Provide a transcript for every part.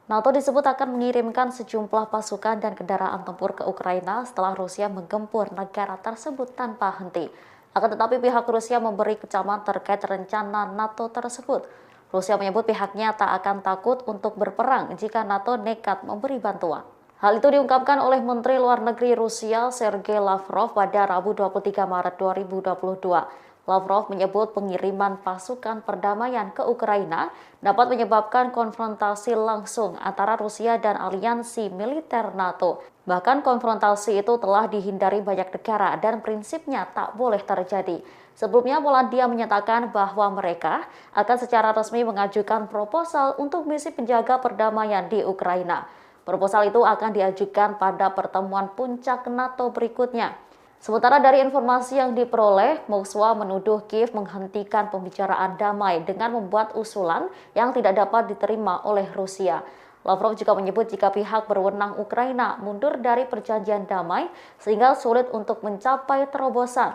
NATO disebut akan mengirimkan sejumlah pasukan dan kendaraan tempur ke Ukraina setelah Rusia menggempur negara tersebut tanpa henti. Akan tetapi pihak Rusia memberi kecaman terkait rencana NATO tersebut. Rusia menyebut pihaknya tak akan takut untuk berperang jika NATO nekat memberi bantuan. Hal itu diungkapkan oleh Menteri Luar Negeri Rusia Sergei Lavrov pada Rabu 23 Maret 2022. Lavrov menyebut pengiriman pasukan perdamaian ke Ukraina dapat menyebabkan konfrontasi langsung antara Rusia dan aliansi militer NATO. Bahkan konfrontasi itu telah dihindari banyak negara dan prinsipnya tak boleh terjadi. Sebelumnya, Polandia menyatakan bahwa mereka akan secara resmi mengajukan proposal untuk misi penjaga perdamaian di Ukraina. Proposal itu akan diajukan pada pertemuan puncak NATO berikutnya. Sementara dari informasi yang diperoleh, Moskwa menuduh Kiev menghentikan pembicaraan damai dengan membuat usulan yang tidak dapat diterima oleh Rusia. Lavrov juga menyebut jika pihak berwenang Ukraina mundur dari perjanjian damai sehingga sulit untuk mencapai terobosan.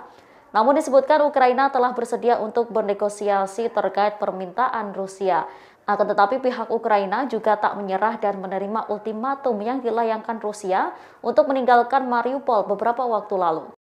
Namun disebutkan Ukraina telah bersedia untuk bernegosiasi terkait permintaan Rusia. Akan tetapi pihak Ukraina juga tak menyerah dan menerima ultimatum yang dilayangkan Rusia untuk meninggalkan Mariupol beberapa waktu lalu.